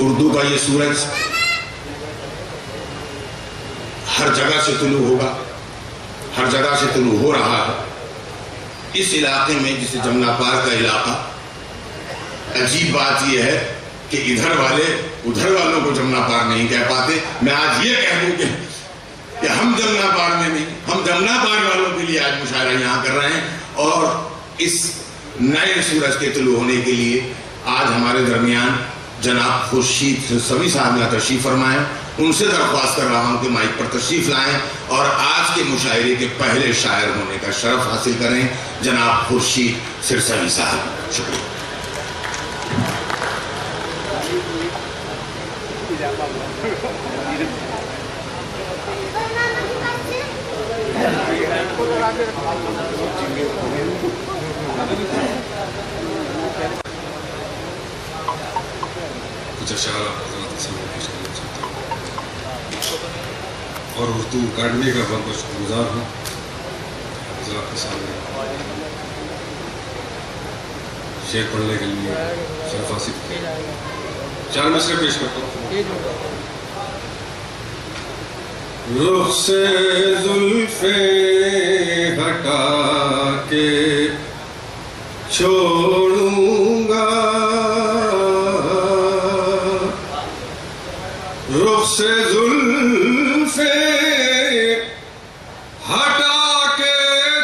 उर्दू का ये सूरज हर जगह से तुलू होगा, हर जगह से तुलू हो रहा है। इस इलाके में, जिसे जमुना पार का इलाका, अजीब बात यह है कि इधर वाले उधर वालों को जमुना पार नहीं कह पाते। मैं आज ये कह दूं कि हम जमुना पार में नहीं, हम जमुना पार वालों के लिए आज मुशायरा यहाँ कर रहे हैं। और इस नए सूरज के तुलू होने के लिए आज हमारे दरमियान जनाब खुर्शीद सिरसवी साहब ने तशरीफ फरमाए। उनसे दरख्वास्त कर रहा हूँ कि माइक पर तशरीफ लाएं और आज के मुशायरे के पहले शायर होने का शरफ हासिल करें, जनाब खुर्शीद सिरसवी साहब। शुक्रिया। कुछ अशार हज़रात से पेश करना चाहता हूँ और उर्दू अकाडमी का बहुत बहुत शुक्रगुजार हूँ हज़रात के सामने शेर पढ़ने के लिए शरफ हासिल किया। 4 मिसरे पेश करता हूँ। रुख से जुल्फे हटा के छोड़ूंगा, रुख से जुल्फे हटा के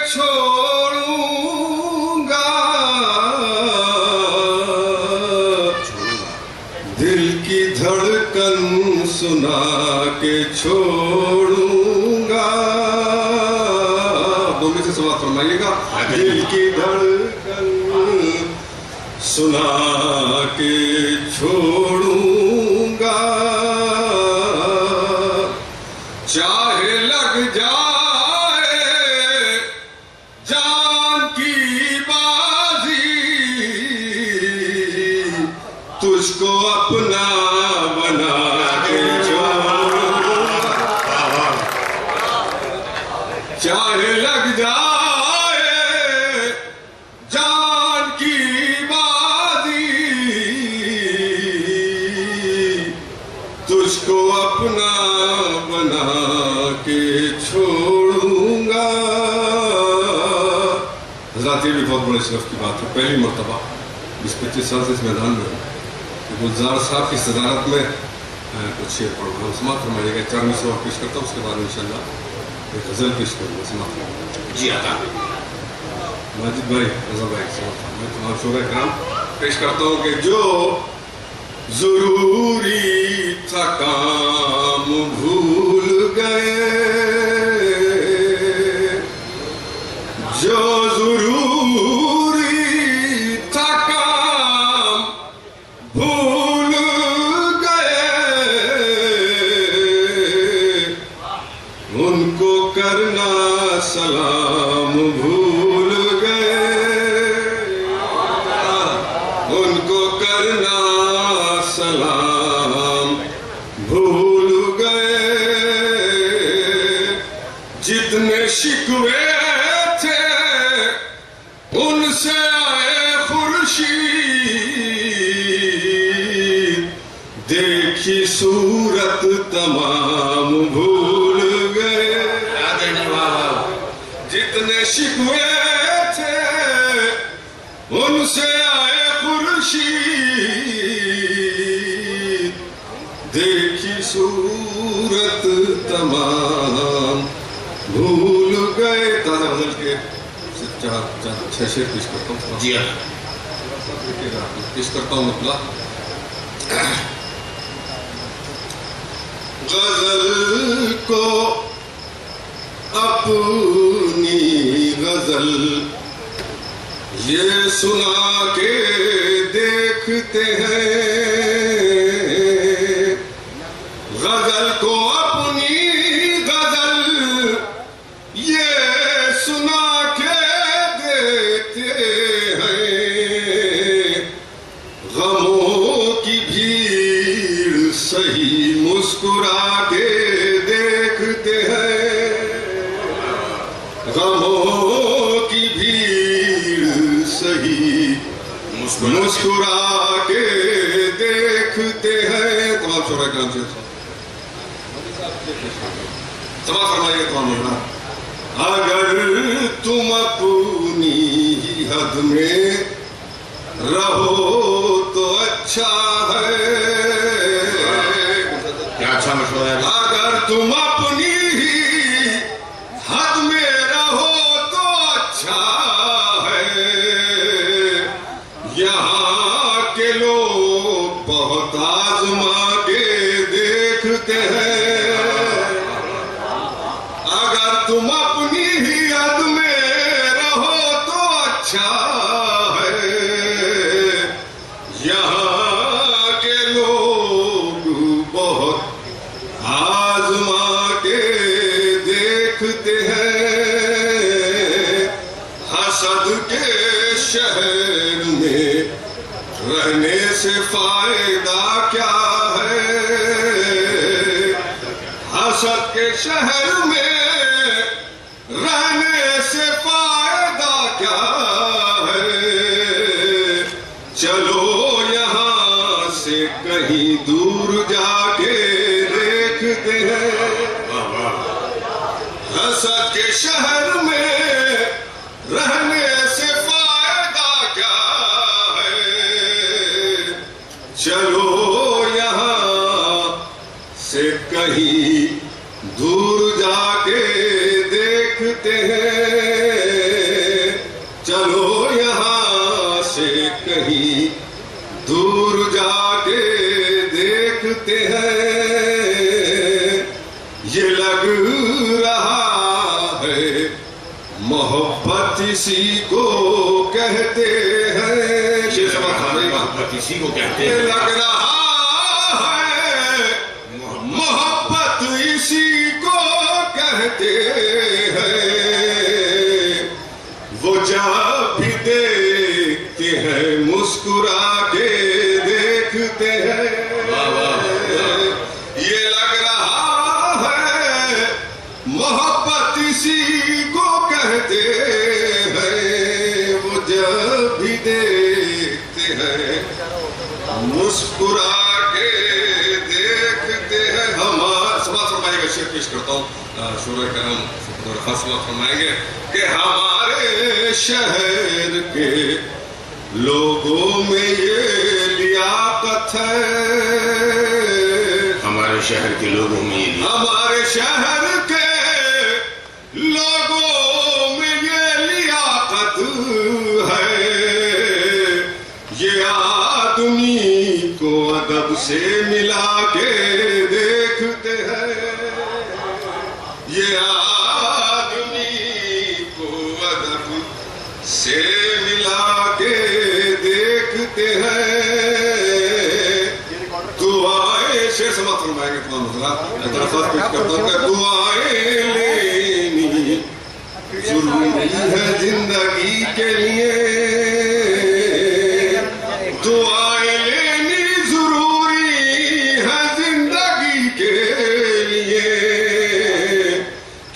छोड़ूंगा, दिल की धड़कन सुना के छोड़ूंगा। दो में से सवाल फरमाइएगा। दिल की धड़कन सुना के छोड़ूंगा, चाहे लग जाए जान की बाजी, तुझको अपना बना के छोड़ूंगा, चाहे लग जाए जान की बाजी, तुझको अपना बना के छोड़ूंगा। हज़रात, ये भी बहुत बड़े शरफ की बात है। पहली मरतबा 20-25 साल से इस मैदान में हूँ। गुलजार साहब की सदारत में कुछ शेर पढ़ूंगा, समाप्त फरमाइएगा। 4 मिसरे और पेश करता हूँ, उसके बाद इंशाल्लाह एक गज़ल पेश करूँगा, समाप्त फरमाइएगा। जी आता माजिद भाई, रज़ा भाई, मैं तुम्हारा शोरा कराम पेश करता हूँ कि जो ज़रूरी था काम भूल गए, जो ज़रूरी था काम भूल गए, उनको करना सलाम भूल गए, उनको करना सलाम भूल गए, जितने शिकवे थे उनसे आए खुर्शीद, देखी सूरत तमाम भूल गए, जितने शिकवे थे उनसे आए खुर्शीद, देखी सूरत तमाम भूल गए। ताज़ा गज़ल के 4-6 शेर पेश करता हूँ। जी हाँ, पेश करता हूँ। मतलब गज़ल को अपनी गज़ल ये सुना के देखते हैं, गज़ल को अपनी गज़ल ये सुना के देखते हैं, गमों की भीड़ सही मुस्कुरा के देखते हैं, गमों की भीड़ सही मुस्कुरा के देखते हैं। तमाम शोरा कराम से समा फरमाइए तमाम। अगर तुम अपनी ही हद में रहो तो अच्छा है। क्या अच्छा मशवरा है। अगर तुम अपनी ही हद में रहो तो अच्छा है। यहाँ के लोग बहुत आजमा के देखते हैं। अगर तुम अपनी ही हद में रहो तो अच्छा है। यहाँ के लोग बहुत आजमा के देखते हैं। हसद के शहर में रहने से फायदा क्या है। हसद के शहर में रहने से फायदा क्या है। चलो यहाँ से कहीं दूर जाके देखते हैं। हसद के शहर में रहने से फायदा क्या है। चलो यहाँ से कहीं दूर जाके देखते हैं। चलो यहाँ से कहीं दूर जाके देखते हैं। ये लग रहा है मोहब्बत इसी को कहते हैं। शेर समा फरमाइए मोहब्बत इसी को कहते हैं। लग रहा है मोहब्बत इसी को कहते हैं। वो जब भी देखते हैं मुस्कुरा के देखते हैं। ये लग रहा है मोहब्बत इसी को कहते हैं। वो जब भी देखते हैं मुस्कुरा के देखते हैं। हम समा फरमाएगा शेर पेश करता हूँ। शोरा करम फसला फरमाएंगे कि हमारे शहर के लोगों में ये लियाकत है। हमारे शहर के लोगों में ये हमारे शहर के लोगों में ये लियाकत है। ये आदमी को अदब से मिला के देखते हैं। ये आदमी को अदब से मिला के देखते हैं। दुआएं से समाप्त फरमाएंगे तमाम हज़रात। दरख्वास्त पेश करता हूं कि दुआएं लेनी जरूरी है जिंदगी के लिए। दुआएं लेनी जरूरी है जिंदगी के लिए।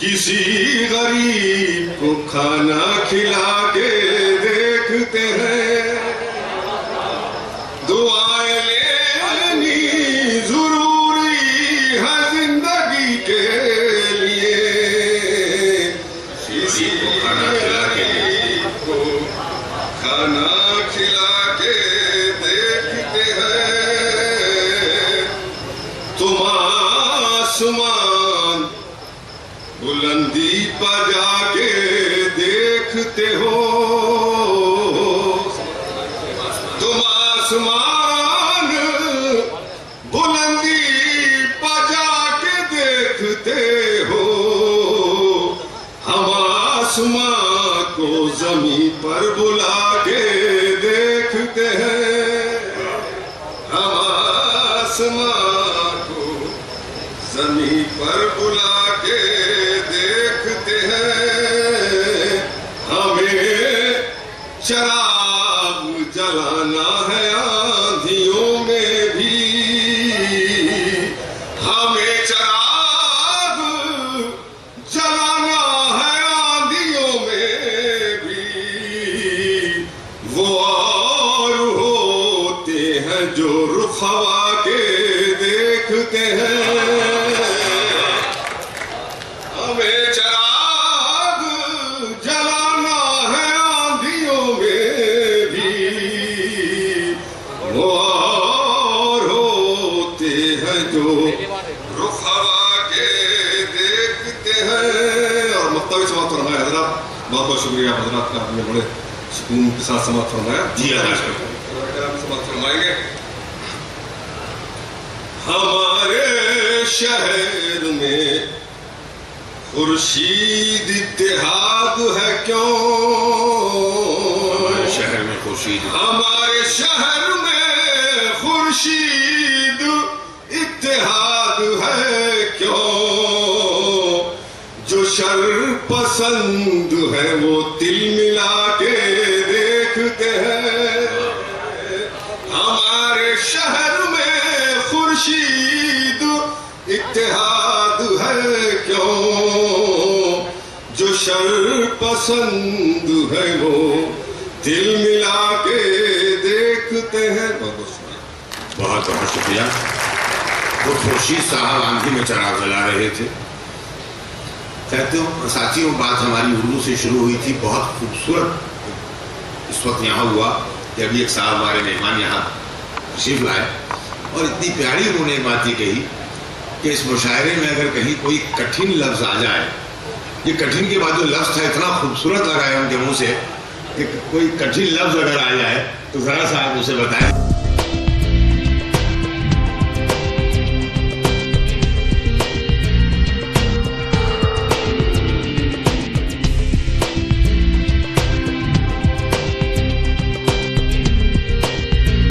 किसी गरीब को खाना खिला के देखते हैं। दुआएं लेनी जरूरी है जिंदगी के लिए। किसी को खाना खिला के देखते हैं। तुम आसमान बुलंदी पर जाके देखते हो। तुम आसमान बुलंदी पर जाके देखते हो। हम आसमान को जमीन पर बुला के देखते हैं। हम आसमान को जमीन पर बुला के देखते हैं। हमें शराब जलाना है आंधियों में भी। हमें शराब जलाना है आंधियों में भी। वो और हैं जो रुख हवा के देखते हैं, हमें चिराग जलाना है आंधियों में भी, वो और होते हैं जो रुख हवा के देखते हैं। और मुक्तवी समाप्त फरमाया हजरत, बहुत बहुत शुक्रिया हजरत का, आपने बड़े सुकून के साथ समाप्त फरमाया। जी समाप्त फरमाएंगे। हमारे शहर में खुर्शीद इत्तेहाद है क्यों, हमारे शहर में खुर्शीद, हमारे शहर में खुर्शीद इत्तेहाद है क्यों, जो शर पसंद है वो तिल मिला के देखते हैं। हमारे शहर में खुर्शीद इत्तेहाद है क्यों, जो शर पसंद है वो दिल मिला के देखते हैं। बहुत बहुत शुक्रिया। तो खुर्शीद साहब आंधी में चिराग जला रहे थे। कहते हो साथियों, बात हमारी उर्दू से शुरू हुई थी, बहुत खूबसूरत इस वक्त यहाँ हुआ कि अभी एक साहब हमारे मेहमान यहाँ तशरीफ लाए और इतनी प्यारी उन्होंने बात ही कही कि इस मुशायरे में अगर कहीं कोई कठिन लफ्ज़ आ जाए, ये कठिन के बाद जो लफ्ज़ था इतना खूबसूरत लगा है उनके मुंह से कि कोई कठिन लफ्ज़ अगर आ जाए तो ज़रा सा आप उसे बताएं।